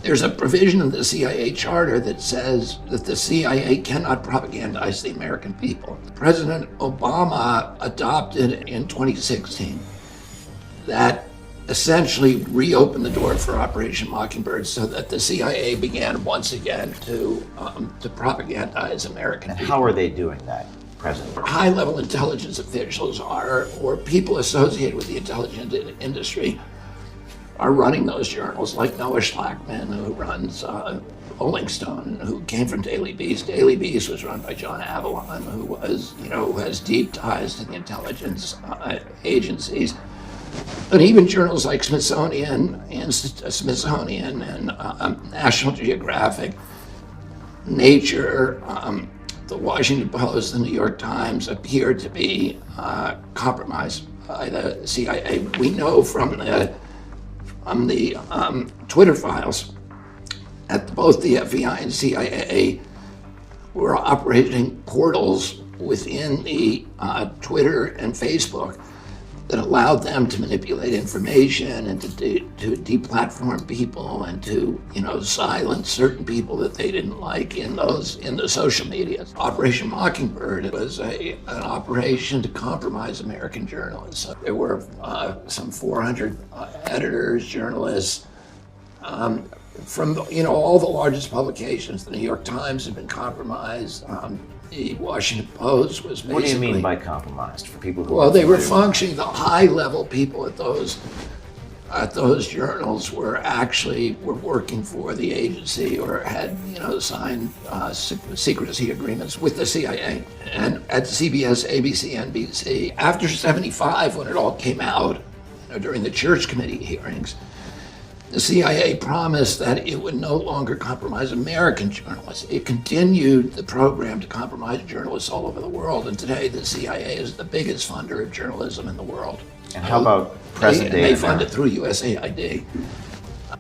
There's a provision in the CIA charter that says that the CIA cannot propagandize the American people. President Obama adopted in 2016 that essentially reopened the door for Operation Mockingbird so that the CIA began once again to propagandize American people. How are they doing that, President? High-level intelligence officials or people associated with the intelligence industry are running those journals, like Noah Schlackman, who runs Rolling Stone, who came from Daily Beast. Daily Beast was run by John Avalon, who has deep ties to the intelligence agencies. But even journals like Smithsonian and National Geographic, Nature, the Washington Post, the New York Times appear to be compromised by the CIA. We know from the Twitter files that both the FBI and CIA were operating portals within the Twitter and Facebook that allowed them to manipulate information and to deplatform people and to silence certain people that they didn't like in the social media. Operation Mockingbird was an operation to compromise American journalists. There were some 400 editors, journalists from all the largest publications. The New York Times had been compromised. The Washington Post was basically... What do you mean by compromised for people who... Well, they were functioning, the high-level people at those journals were working for the agency or had, signed secrecy agreements with the CIA. And at CBS, ABC, NBC, after '75, when it all came out, during the Church Committee hearings, the CIA promised that it would no longer compromise American journalists. It continued the program to compromise journalists all over the world, and today the CIA is the biggest funder of journalism in the world. And how about present day? They fund it through USAID.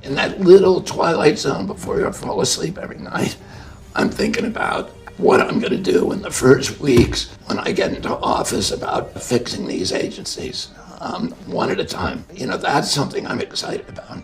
In that little twilight zone before you fall asleep every night, I'm thinking about what I'm going to do in the first weeks when I get into office about fixing these agencies, one at a time. That's something I'm excited about.